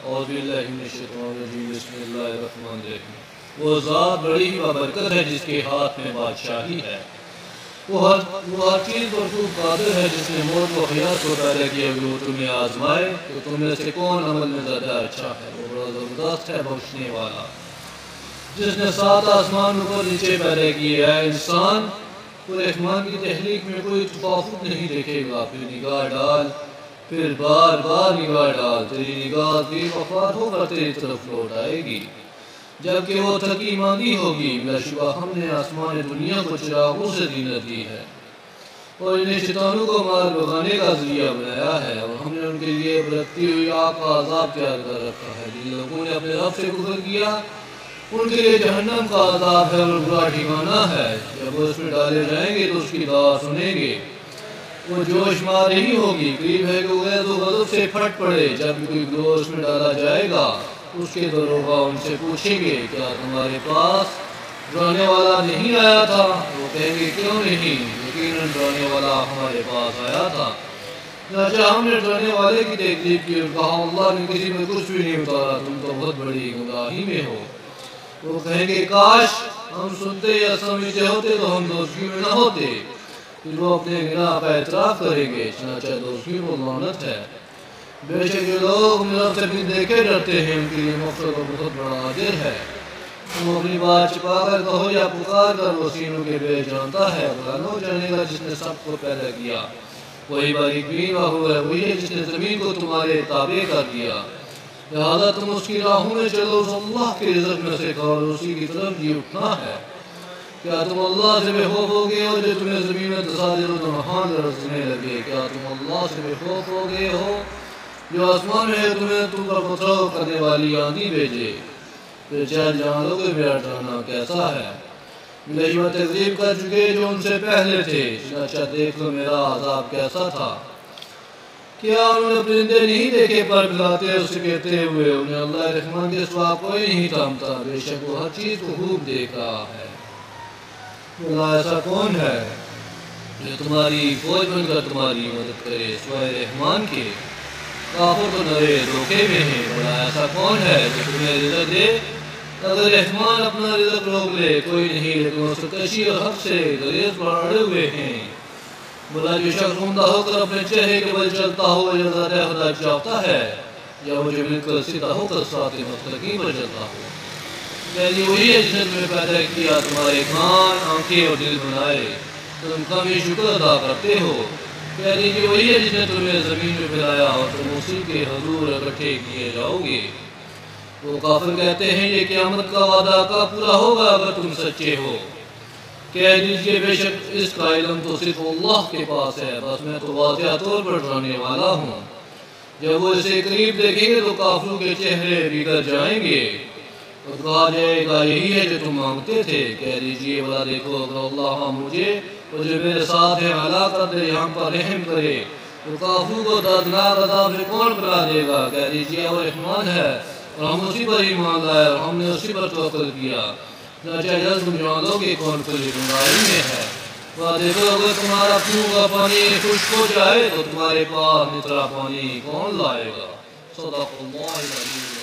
اعوذ باللہ من الشیطان الرجیم بسم اللہ الرحمن الرحیم۔ وہ ذات بڑی بابرکت ہے جس کے ہاتھ میں بادشاہی ہے، وہ ہر چیز پر خوب قادر ہے، جس نے موت و حیات کو پیدا کیا کہ وہ تمہیں آزمائے تو تم میں سے کون عمل میں زیادہ اچھا ہے۔ وہ بڑا زبردست ہے بخشنے والا، جس نے 7 آسمان اوپر نیچے پیدا کیا ہے۔ انسان کو رحمان کی تخلیق میں کوئی تفاوت نہیں دیکھے گا، پھر نگاہ ڈال، پھر بار بار نگاہ ڈال، تیری نگاہ بھی وفات ہو کر تیری طرف لوٹ آئے گی، جبکہ وہ تھکی ماندی ہوگی۔ بلا شبہ ہم نے آسمان دنیا کو چراغوں سے زینت دی ہے اور انہیں شیطانوں کو مار بھگانے کا ذریعہ بنایا ہے، اور ہم نے ان کے لیے بھڑکتی ہوئی آگ کا عذاب تیار کر رکھا ہے۔ جن لوگوں نے اپنے رب سے کفر کیا ان کے لیے جہنم کا عذاب ہے اور برا ٹھکانہ ہے۔ جب وہ اس میں ڈالے جائیں گے تو اس کی دعا سنیں گے، وہ جوش مار نہیں ہوگی۔ قریب ہے کہ غیظ و غضب سے پھٹ پڑے جب کوئی گروہ اس میں ڈالا جائے گا۔ اس کے داروغہ ان سے پوچھیں گے کیا تمہارے پاس ڈرانے والا نہیں آیا تھا؟ وہ کہیں گے کیوں نہیں، یقیناً ڈرانے والا ہمارے پاس آیا تھا، چنانچہ ہم نے ڈرانے والے کی تکذیب کی اور کہا اللہ نے کسی میں کچھ بھی نہیں اتارا، تم تو بہت بڑی گمراہی میں ہو۔ وہ کہیں گے کاش ہم سنتے یا سمجھتے ہوتے تو ہم دوزخی میں نہ ہوتے۔ پھر وہ اپنے گناہ کا اعتراف کریں گے، چنانچہ دوزخی کو لعنت ہے۔ بے شک جو لوگ میرے رب سے بھی دیکھے ڈرتے ہیں ان کے لیے مغفرت و بہت بڑا اجر ہے۔ تم اپنی بات چھپا کر کہو یا پکار کر، وہ سینوں کے بیچ جانتا ہے۔ بلند ہو جانے گا جس نے سب کو پیدا کیا، وہی باریک بین ہے، وہی ہے جس نے زمین کو تمہارے تابع کر دیا، لہذا تم اس کی راہوں میں چلو، اس اللہ کے رزق میں سے کھاؤ اور اسی کی طرف جی اٹھنا ہے۔ کیا تم اللہ سے بے خوف ہوگے ہو جو تمہیں زمین میں تصادر و نہان رسنے لگے؟ کیا تم اللہ سے بے خوف ہوگے ہو جو آسمان میں تمہیں تم پر پتھراؤ کرنے والی آندھی بھیجے؟ پھر چل جان لوگے میرا ڈرانا کیسا ہے۔ بلشبہ تکذیب کر چکے جو ان سے پہلے تھے، چنانچہ دیکھ لو میرا عذاب کیسا تھا۔ کیا انہوں نے پرندے نہیں دیکھے پر بلاتے اسے کہتے ہوئے انہیں اللہ رحمان کے سوا کوئی نہیں تھامتا؟ بے شک وہ ہر چیز کو خوب دیکھ رہا ہے۔ اللہ ایسا کون ہے جو تمہاری فوج بن کر تمہاری مدد کرے سوائے رحمان کے؟ کافر تو نرے دھوکے میں ہیں۔ بڑا ایسا کون ہے جو تمہیں رزق دے؟ اگر رحمان اپنا رزق روک لے کوئی نہیں، لیکن وہ سرکشی اور حق سے گریز پر اڑے ہوئے ہیں۔ بلا جو شخص عمدہ ہو کر اپنے چہرے کے بل چلتا ہو یا ذات خدا چاہتا ہے، یا وہ جو مل کر سیدھا ہو کر صراط مستقیم پر چلتا ہو۔ یعنی وہی ہے جس نے تمہیں پیدا کیا، تمہارے کان، آنکھیں اور دل بنائے، تم کم ہی شکر ادا کرتے ہو۔ یعنی کہ وہی ہے جس نے تمہیں زمین میں پھیلایا اور تم اسی کے حضور اکٹھے کیے جاؤ گے۔ وہ کافر کہتے ہیں یہ قیامت کا وعدہ کا پورا ہوگا اگر تم سچے ہو۔ کہہ دیجئے بے شک اس کا علم تو صرف اللہ کے پاس ہے، بس میں تو واضح طور پر ڈرانے والا ہوں۔ جب وہ اسے قریب دیکھیں گے تو کافروں کے چہرے بگڑ جائیں گے اور کہا جائے گا یہی ہے جو تم مانگتے تھے۔ کہہ دیجئے بھلا دیکھو اگر اللہ مجھے اور جو میرے ساتھ ہے ہلاک کر دے، ہم پر رحم کرے تو کافروں کو دردناک عذاب سے کون بچا دے گا؟ کہہ دیجئے وہ رحمان ہے اور ہم اسی پر ایمان لائے اور ہم نے اسی پر توکل کیا، چنانچہ جلد تم جان لو کہ کون کلی گمراہی میں ہے۔ وہ دیکھو اگر تمہارا پیوں کا پانی خشک ہو جائے تو تمہارے پاس نترا پانی کون لائے گا؟ صدق اللہ العظیم۔